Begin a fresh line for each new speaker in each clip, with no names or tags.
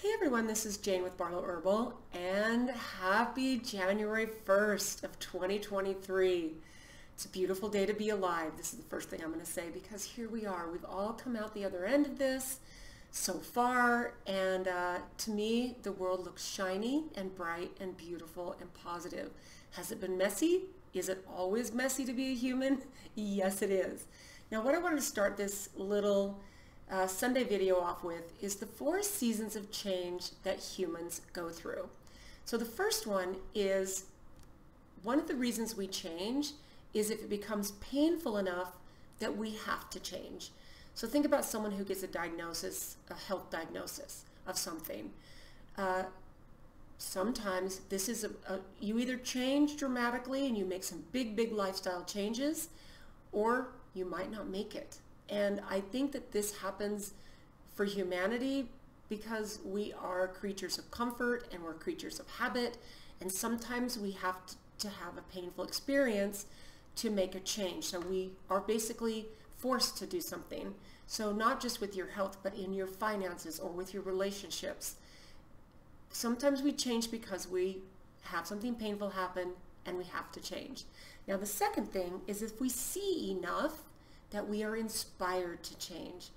Hey everyone, this is Jane with Barlow Herbal, and happy January 1st of 2023. It's a beautiful day to be alive. This is the first thing I'm going to say because here we are. We've all come out the other end of this so far, and to me, the world looks shiny and bright and beautiful and positive. Has it been messy? Is it always messy to be a human? Yes, it is. Now, what I wanted to start this little Sunday video off with is the 4 seasons of change that humans go through. So the first one is, one of the reasons we change is if it becomes painful enough that we have to change. So think about someone who gets a diagnosis, a health diagnosis of something. Sometimes this is you either change dramatically and you make some big lifestyle changes, or you might not make it. And I think that this happens for humanity because we are creatures of comfort and we're creatures of habit. And sometimes we have to have a painful experience to make a change. So we are basically forced to do something. So not just with your health, but in your finances or with your relationships. Sometimes we change because we have something painful happen and we have to change. Now the second thing is if we see enough that we are inspired to change.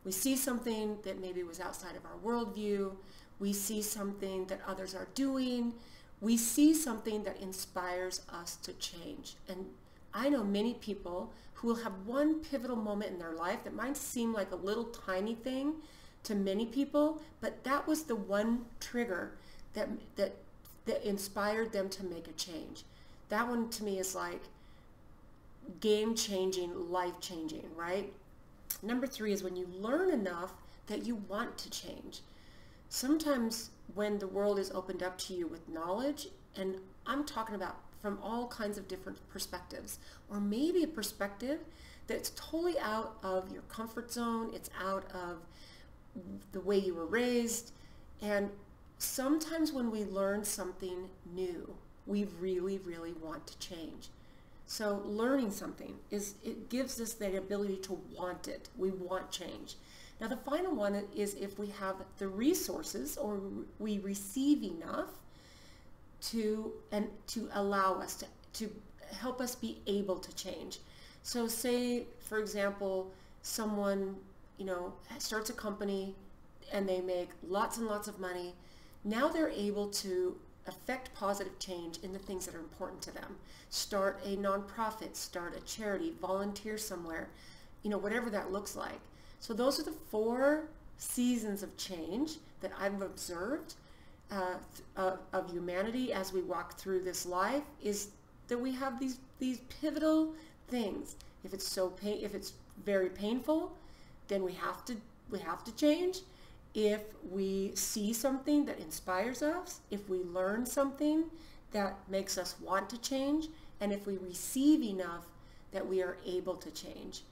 We see something that maybe was outside of our worldview. We see something that others are doing. We see something that inspires us to change. And I know many people who will have one pivotal moment in their life that might seem like a little tiny thing to many people, but that was the one trigger that inspired them to make a change. That one to me is like game-changing, life-changing, right? Number 3 is when you learn enough that you want to change. Sometimes when the world is opened up to you with knowledge, and I'm talking about from all kinds of different perspectives, or maybe a perspective that's totally out of your comfort zone, it's out of the way you were raised, and sometimes when we learn something new, we really want to change. So learning something it gives us the ability to want it. We want change. Now the final one is if we have the resources or we receive enough to allow us to help us be able to change. So say, for example, someone, starts a company and they make lots and lots of money. Now they're able to affect positive change in the things that are important to them. Start a nonprofit, start a charity, volunteer somewhere, whatever that looks like. So those are the 4 seasons of change that I've observed of humanity as we walk through this life, is that we have these pivotal things. If it's very painful, then we have to change. If we see something that inspires us, if we learn something that makes us want to change, and if we receive enough that we are able to change.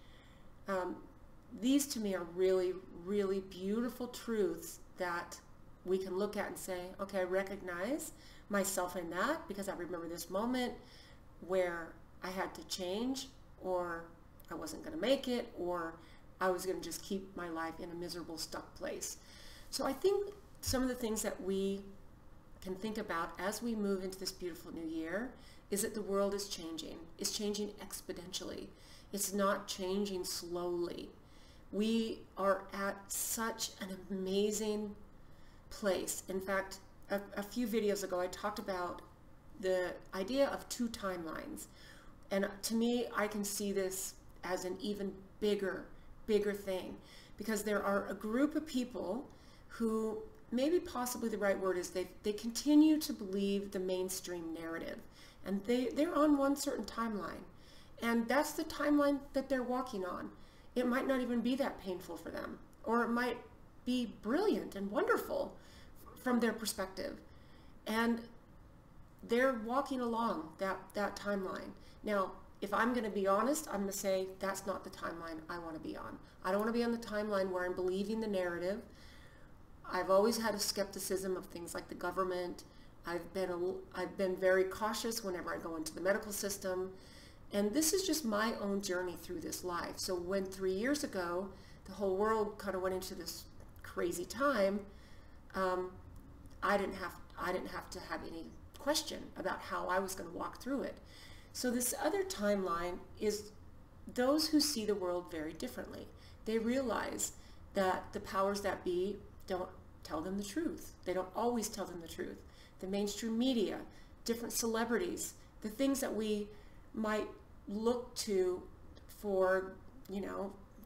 These to me are really beautiful truths that we can look at and say, okay, I recognize myself in that because I remember this moment where I had to change, or I wasn't going to make it, or I was going to just keep my life in a miserable, stuck place. So I think some of the things that we can think about as we move into this beautiful new year is that the world is changing. It's changing exponentially. It's not changing slowly. We are at such an amazing place. In fact, a few videos ago, I talked about the idea of 2 timelines. And to me, I can see this as an even bigger thing, because there are a group of people who, maybe possibly the right word is they continue to believe the mainstream narrative, and they're on one certain timeline, and that's the timeline that they're walking on. It might not even be that painful for them, or it might be brilliant and wonderful from their perspective, and they're walking along that timeline. Now, if I'm going to be honest, I'm going to say that's not the timeline I want to be on. I don't want to be on the timeline where I'm believing the narrative. I've always had a skepticism of things like the government. I've been very cautious whenever I go into the medical system. And this is just my own journey through this life. So when 3 years ago, the whole world kind of went into this crazy time, um, I didn't have to have any question about how I was going to walk through it. So this other timeline is those who see the world very differently. They realize that the powers that be don't tell them the truth. They don't always tell them the truth. The mainstream media, different celebrities, the things that we might look to for,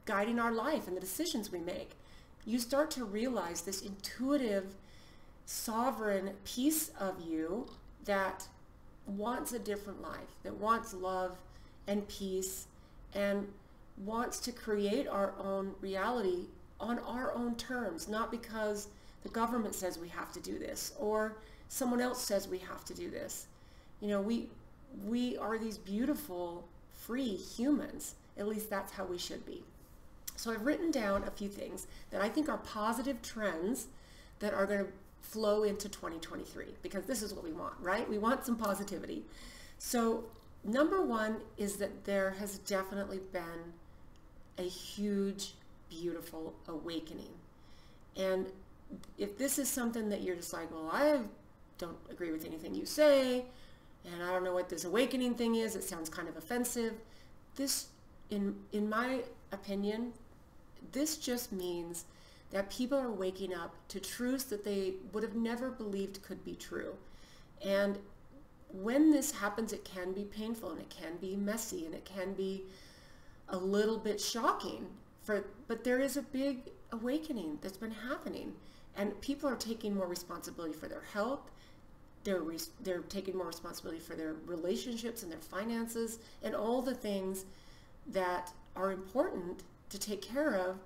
guiding our life and the decisions we make. You start to realize this intuitive, sovereign piece of you that wants a different life, that wants love and peace and wants to create our own reality on our own terms, not because the government says we have to do this or someone else says we have to do this. We are these beautiful, free humans. At least that's how we should be. So I've written down a few things that I think are positive trends that are going to flow into 2023, because this is what we want, right? We want some positivity. So number one is that there has definitely been a huge, beautiful awakening. And if this is something that you're just like, well, I don't agree with anything you say, and I don't know what this awakening thing is, it sounds kind of offensive. This, in my opinion, this just means that people are waking up to truths that they would have never believed could be true. And when this happens, it can be painful and it can be messy and it can be a little bit shocking. But there is a big awakening that's been happening, and people are taking more responsibility for their health. They're taking more responsibility for their relationships and their finances and all the things that are important to take care of,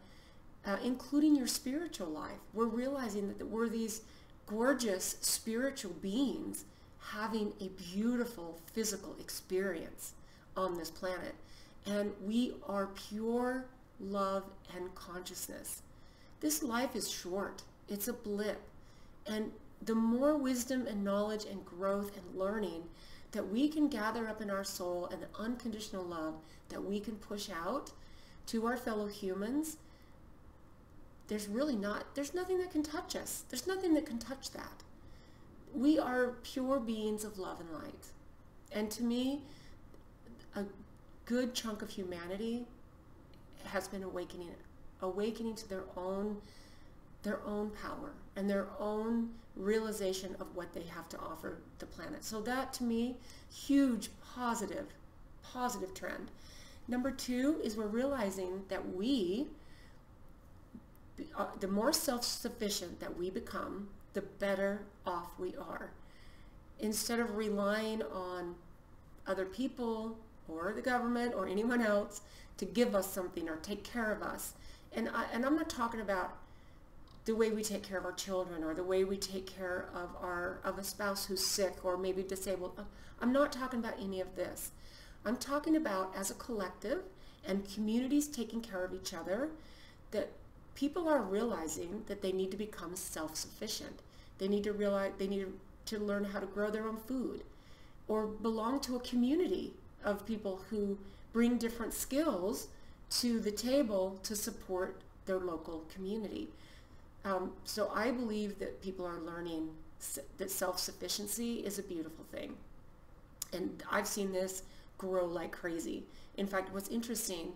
including your spiritual life. We're realizing that we're these gorgeous spiritual beings having a beautiful physical experience on this planet. And we are pure love and consciousness. This life is short. It's a blip. And the more wisdom and knowledge and growth and learning that we can gather up in our soul and the unconditional love that we can push out to our fellow humans, there's nothing that can touch us. There's nothing that can touch that. We are pure beings of love and light. And to me, a good chunk of humanity has been awakening to their own power and their own realization of what they have to offer the planet. So that, to me, huge positive trend. Number two is we're realizing that the more self-sufficient that we become, the better off we are. Instead of relying on other people or the government or anyone else to give us something or take care of us. And I'm not talking about the way we take care of our children or the way we take care of a spouse who's sick or maybe disabled. I'm not talking about any of this. I'm talking about, as a collective and communities taking care of each other, that people are realizing that they need to become self-sufficient. They need to learn how to grow their own food or belong to a community of people who bring different skills to the table to support their local community. So I believe that people are learning that self-sufficiency is a beautiful thing. And I've seen this grow like crazy. In fact, what's interesting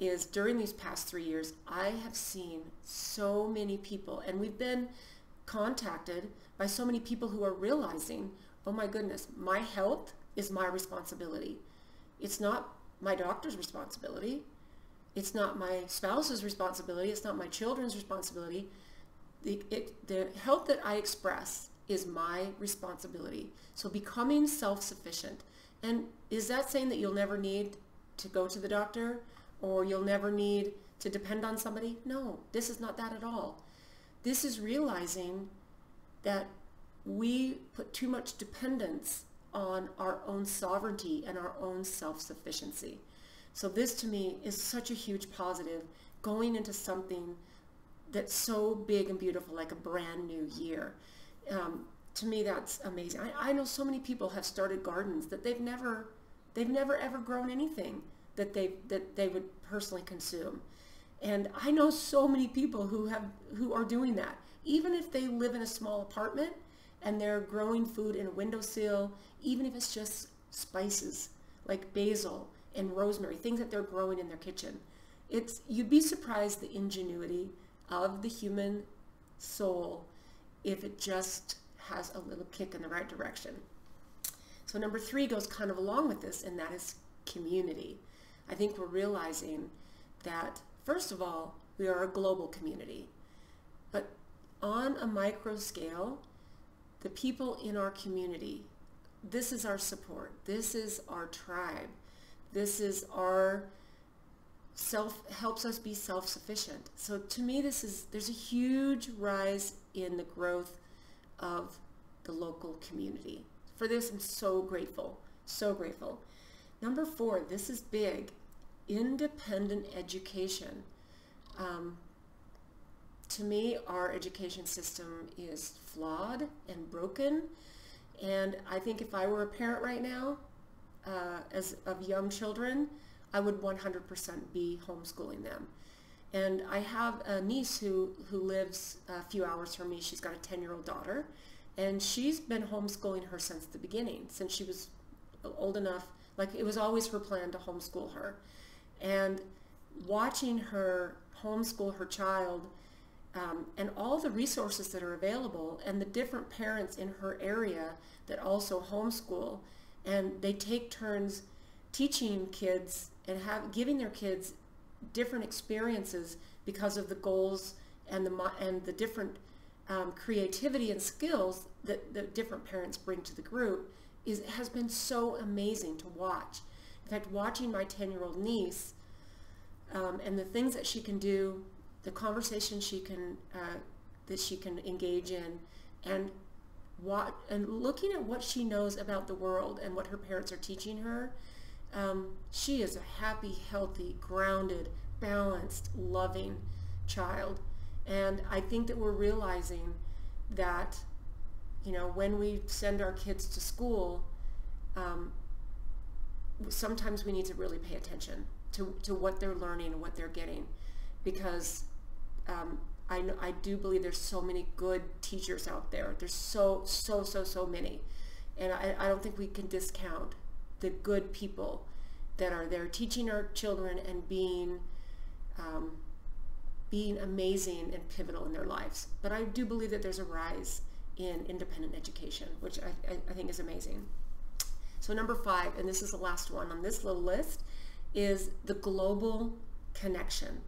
is during these past 3 years, I have seen so many people, and we've been contacted by so many people who are realizing, oh my goodness, my health is my responsibility. It's not my doctor's responsibility. It's not my spouse's responsibility. It's not my children's responsibility. The health that I express is my responsibility. So becoming self-sufficient. And is that saying that you'll never need to go to the doctor or you'll never need to depend on somebody? No, this is not that at all. This is realizing that we put too much dependence on our own sovereignty and our own self-sufficiency. So this, to me, is such a huge positive going into something that's so big and beautiful, like a brand new year. To me, that's amazing. I know so many people have started gardens that they've never ever grown anything that they would personally consume. And I know so many people who are doing that. even if they live in a small apartment and they're growing food in a windowsill, even if it's just spices like basil and rosemary, things that they're growing in their kitchen. You'd be surprised the ingenuity of the human soul if it just has a little kick in the right direction. So number 3 goes kind of along with this, and that is community. I think we're realizing that, first of all, we are a global community, but on a micro scale, the people in our community, this is our support. This is our tribe. This is our helps us be self-sufficient. So to me, there's a huge rise in the growth of the local community. For this, I'm so grateful, so grateful. Number 4, this is big, independent education. To me, our education system is flawed and broken. And I think if I were a parent right now, of young children, I would 100% be homeschooling them. And I have a niece who lives a few hours from me. She's got a 10-year-old daughter, and she's been homeschooling her since the beginning, since she was old enough. Like, it was always her plan to homeschool her. And watching her homeschool her child, and all the resources that are available, and the different parents in her area that also homeschool, and they take turns teaching kids and giving their kids different experiences because of the goals and the different creativity and skills that the different parents bring to the group has been so amazing to watch. In fact, watching my 10-year-old niece and the things that she can do, the conversation that she can engage in, and looking at what she knows about the world and what her parents are teaching her, she is a happy, healthy, grounded, balanced, loving child. And I think that we're realizing that, when we send our kids to school, sometimes we need to really pay attention to what they're learning and what they're getting, because I do believe there's so many good teachers out there. There's so many. And I don't think we can discount the good people that are there teaching our children and being amazing and pivotal in their lives. But I do believe that there's a rise in independent education, which I think is amazing. So number 5, and this is the last one on this little list, is the global connection.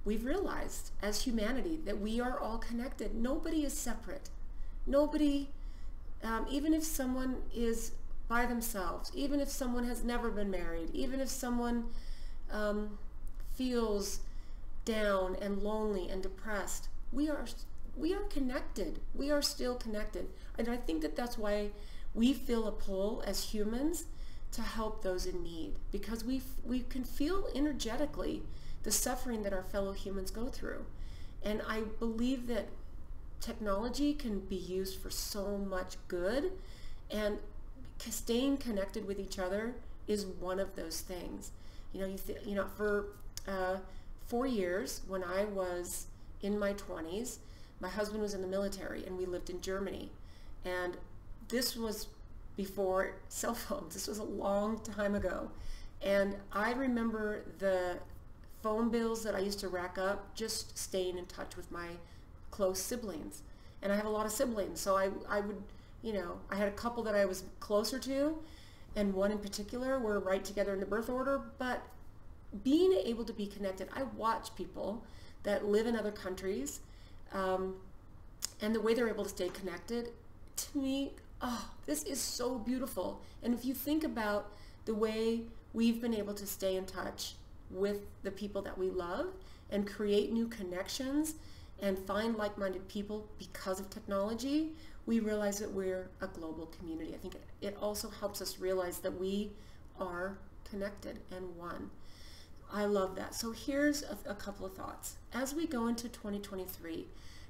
We've realized as humanity that we are all connected. Nobody is separate. Nobody, even if someone is by themselves, even if someone has never been married, even if someone feels down and lonely and depressed, we are connected. We are still connected. And I think that that's why we feel a pull as humans to help those in need, because we can feel energetically the suffering that our fellow humans go through. And I believe that technology can be used for so much good, and staying connected with each other is one of those things. For 4 years, when I was in my 20s, my husband was in the military and we lived in Germany. And this was before cell phones. This was a long time ago. And I remember the phone bills that I used to rack up just staying in touch with my close siblings. And I have a lot of siblings, so I would, I had a couple that I was closer to, and one in particular, we're right together in the birth order. But being able to be connected, I watch people that live in other countries, and the way they're able to stay connected, to me, this is so beautiful. And if you think about the way we've been able to stay in touch with the people that we love and create new connections and find like-minded people because of technology, we realize that we're a global community. I think it also helps us realize that we are connected and one. I love that. So here's a couple of thoughts. As we go into 2023,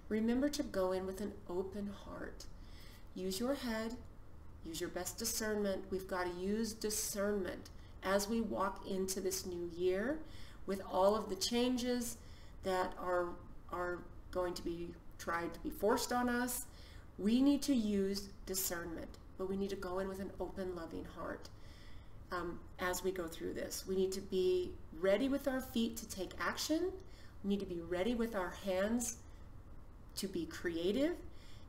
remember to go in with an open heart. Use your head, use your best discernment. We've got to use discernment as we walk into this new year with all of the changes that are going to be tried to be forced on us. We need to use discernment, but we need to go in with an open, loving heart as we go through this. We need to be ready with our feet to take action. We need to be ready with our hands to be creative.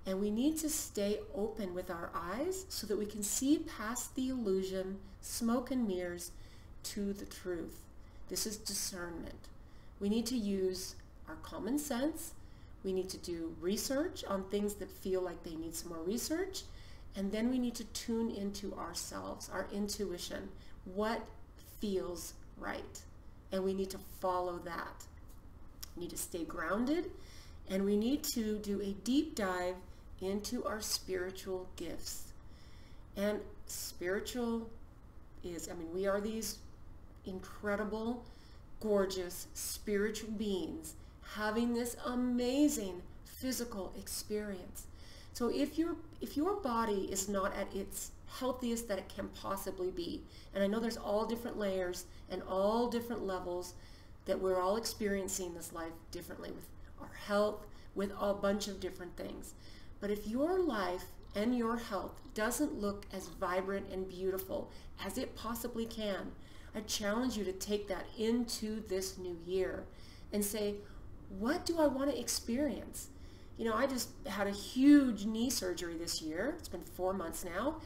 And we need to stay open with our eyes so that we can see past the illusion, smoke and mirrors, to the truth. This is discernment. We need to use our common sense. We need to do research on things that feel like they need some more research. And then we need to tune into ourselves, our intuition, what feels right. And we need to follow that. We need to stay grounded, and we need to do a deep dive into our spiritual gifts. And spiritual is, we are these incredible, gorgeous spiritual beings having this amazing physical experience. So if your body is not at its healthiest that it can possibly be, and I know there's all different layers and all different levels that we're all experiencing this life differently with our health, with a bunch of different things. But if your life and your health doesn't look as vibrant and beautiful as it possibly can, I challenge you to take that into this new year and say, what do I want to experience? I just had a huge knee surgery this year. It's been 4 months now.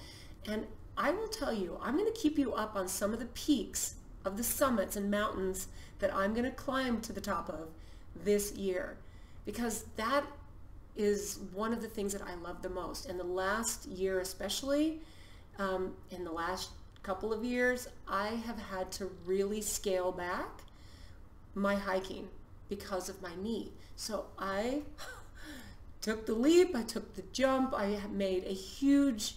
And I will tell you, I'm going to keep you up on some of the peaks of the summits and mountains that I'm going to climb to the top of this year, because that is one of the things that I love the most. And the last year especially, in the last couple of years, I have had to really scale back my hiking because of my knee. So I took the leap, I took the jump, I have made a huge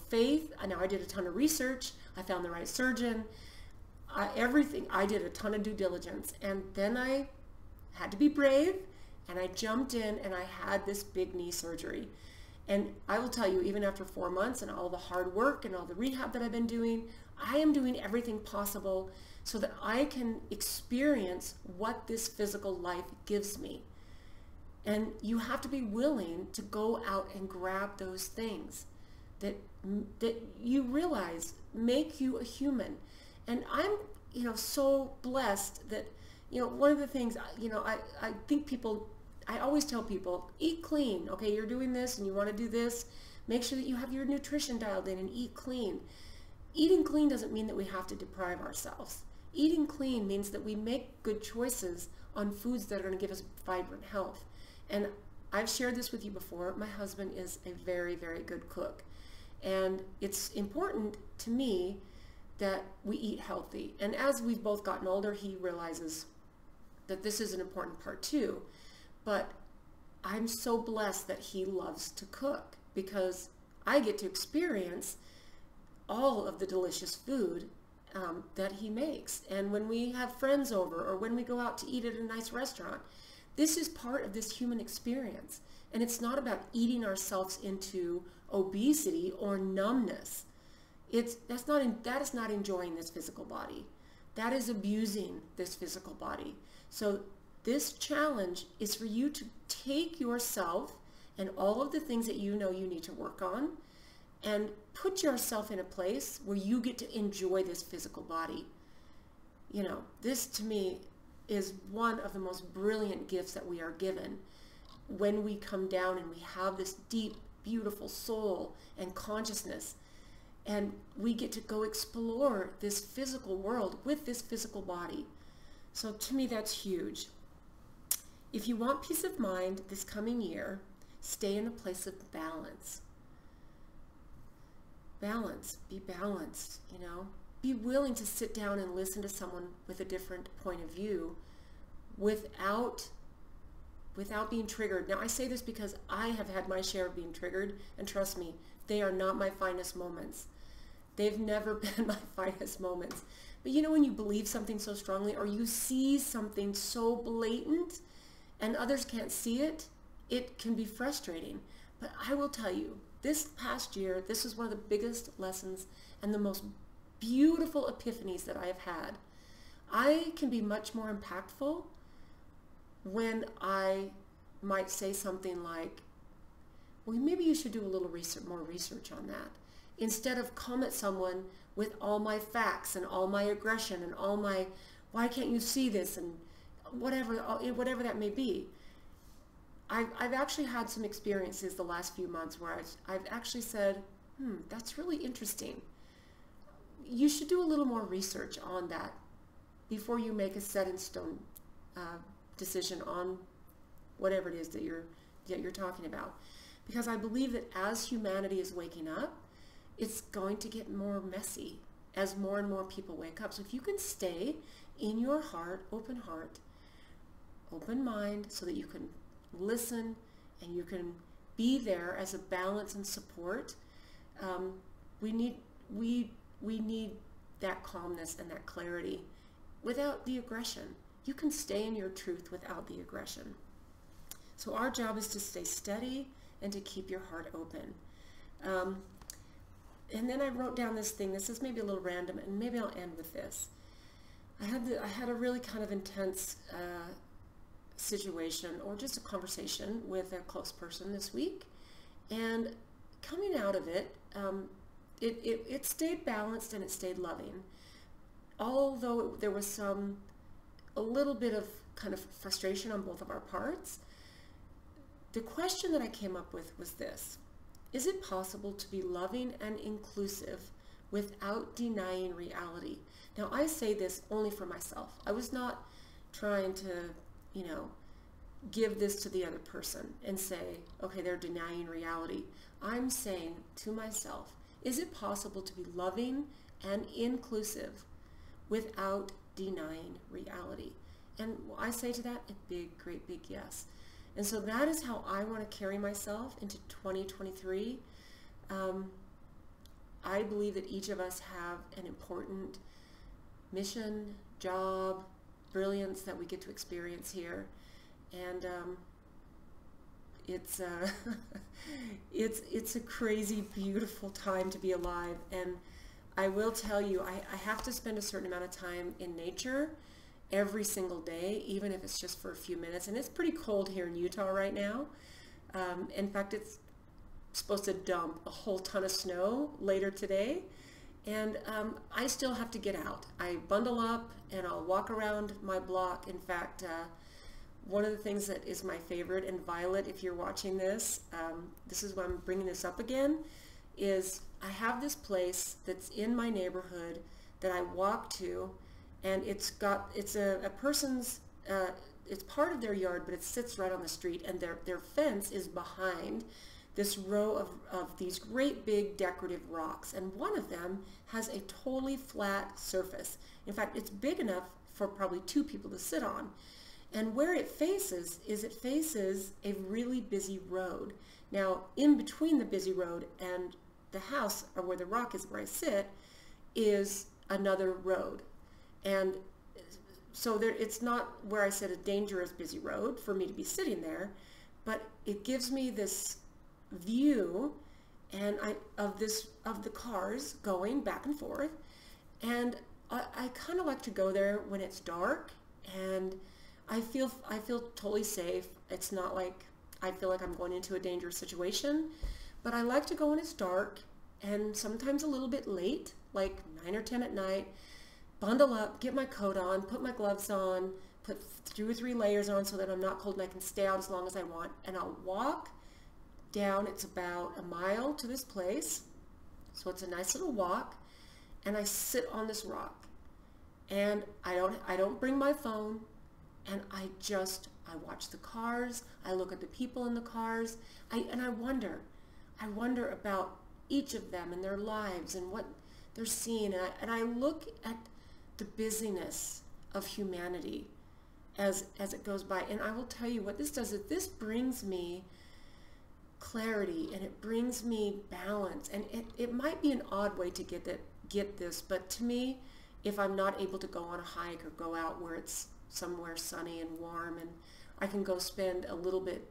faith. Now I did a ton of research, I found the right surgeon, everything. I did a ton of due diligence, and then I had to be brave, and I jumped in and I had this big knee surgery. And I will tell you, even after 4 months and all the hard work and all the rehab that I've been doing, I am doing everything possible so that I can experience what this physical life gives me. And you have to be willing to go out and grab those things that you realize make you a human. And I'm, so blessed that, one of the things, I think people, I always tell people, eat clean. Okay, you're doing this and you want to do this. Make sure that you have your nutrition dialed in and eat clean. Eating clean doesn't mean that we have to deprive ourselves. Eating clean means that we make good choices on foods that are going to give us vibrant health. And I've shared this with you before. My husband is a very, very good cook. And it's important to me that we eat healthy. And as we've both gotten older, he realizes that this is an important part too. But I'm so blessed that he loves to cook, because I get to experience all of the delicious food that he makes. And when we have friends over, or when we go out to eat at a nice restaurant, this is part of this human experience. And it's not about eating ourselves into obesity or numbness. That is not enjoying this physical body. That is abusing this physical body. So this challenge is for you to take yourself and all of the things that you know you need to work on and put yourself in a place where you get to enjoy this physical body. This to me is one of the most brilliant gifts that we are given when we come down and we have this deep, beautiful soul and consciousness, and we get to go explore this physical world with this physical body. So to me, that's huge. If you want peace of mind this coming year, stay in a place of balance. Balance, be balanced, Be willing to sit down and listen to someone with a different point of view without being triggered. Now, I say this because I have had my share of being triggered, and trust me, they are not my finest moments. They've never been my finest moments. But when you believe something so strongly, or you see something so blatant and others can't see it, it can be frustrating. But I will tell you, this past year, this is one of the biggest lessons and the most beautiful epiphanies that I have had. I can be much more impactful when I might say something like, well, maybe you should do a little more research on that. Instead of come at someone with all my facts and all my aggression and all my, why can't you see this, and whatever that may be. I've actually had some experiences the last few months where I've actually said, that's really interesting. You should do a little more research on that before you make a set in stone decision on whatever it is that you're talking about. Because I believe that as humanity is waking up, it's going to get more messy as more and more people wake up. So if you can stay in your heart, open mind, so that you can listen and you can be there as a balance and support, we need that calmness and that clarity without the aggression. You can stay in your truth without the aggression. So our job is to stay steady and to keep your heart open. And then I wrote down this thing. This is maybe a little random, and maybe I'll end with this. I had a really kind of intense situation, or just a conversation with a close person this week, and coming out of it, it stayed balanced and it stayed loving, although there was a little bit of kind of frustration on both of our parts. The question that I came up with was this: is it possible to be loving and inclusive without denying reality? Now, I say this only for myself. I was not trying to, give this to the other person and say, okay, they're denying reality. I'm saying to myself, is it possible to be loving and inclusive without denying reality? And I say to that a great big yes. And so that is how I want to carry myself into 2023. I believe that each of us have an important mission, job, brilliance that we get to experience here. And it's a crazy, beautiful time to be alive. And I will tell you, I have to spend a certain amount of time in nature every single day, even if it's just for a few minutes. And it's pretty cold here in Utah right now. In fact, it's supposed to dump a whole ton of snow later today. And I still have to get out. I bundle up and I'll walk around my block. In fact, one of the things that is my favorite, and Violet, if you're watching this, this is why I'm bringing this up again, is I have this place that's in my neighborhood that I walk to, and it's a person's, it's part of their yard, but it sits right on the street, and their fence is behind this row of these great big decorative rocks, and one of them has a totally flat surface. In fact, it's big enough for probably two people to sit on. And where it faces a really busy road. Now, in between the busy road and the house, or where the rock is where I sit, is another road. And so it's not where I sit a dangerous busy road for me to be sitting there, but it gives me this view and of the cars going back and forth. And I kind of like to go there when it's dark, and I feel totally safe. It's not like I feel like I'm going into a dangerous situation, but I like to go when it's dark, and sometimes a little bit late, like 9 or 10 at night, bundle up, get my coat on, put my gloves on, put 2 or 3 layers on so that I'm not cold and I can stay out as long as I want, and I'll walk down. It's about a mile to this place, so it's a nice little walk, and I sit on this rock, and I don't bring my phone. And I watch the cars, I look at the people in the cars, and I wonder about each of them and their lives and what they're seeing, and I look at the busyness of humanity as it goes by. And I will tell you what this does, is this brings me clarity, and it brings me balance, and it might be an odd way to get this, but to me, if I'm not able to go on a hike or go out where it's somewhere sunny and warm, and I can go spend a little bit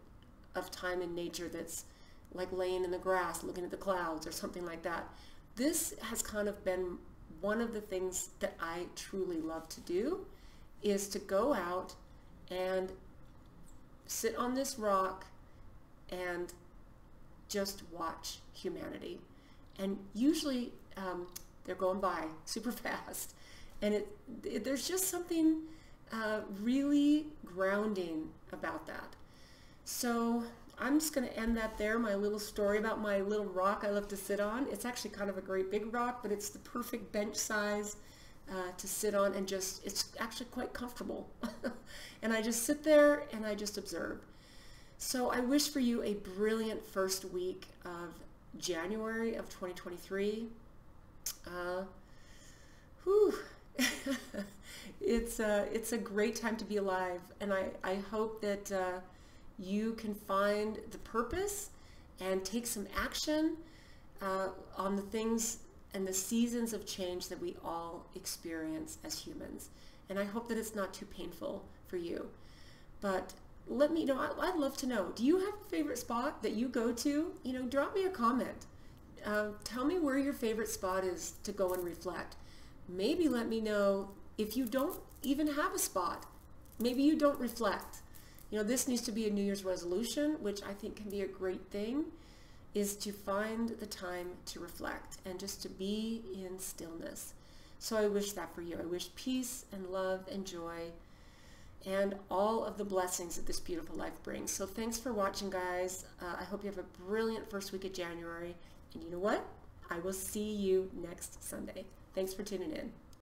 of time in nature that's like laying in the grass looking at the clouds or something like that. This has kind of been one of the things that I truly love to do, is to go out and sit on this rock and just watch humanity. And usually they're going by super fast. And there's just something really grounding about that. So I'm just going to end that there, my little story about my little rock I love to sit on. It's actually kind of a great big rock, but it's the perfect bench size to sit on, and just, it's actually quite comfortable. And I just sit there and I just observe. So I wish for you a brilliant first week of January of 2023. It's a great time to be alive, and I hope that you can find the purpose and take some action on the things and the seasons of change that we all experience as humans. And I hope that it's not too painful for you. But let me know. I'd love to know. Do you have a favorite spot that you go to? You know, drop me a comment. Tell me where your favorite spot is to go and reflect. Maybe let me know if you don't even have a spot. Maybe you don't reflect. You know, this needs to be a New Year's resolution, which I think can be a great thing, is to find the time to reflect and just to be in stillness. So I wish that for you. I wish peace and love and joy and all of the blessings that this beautiful life brings. So thanks for watching, guys. I hope you have a brilliant first week of January. And you know what? I will see you next Sunday. Thanks for tuning in.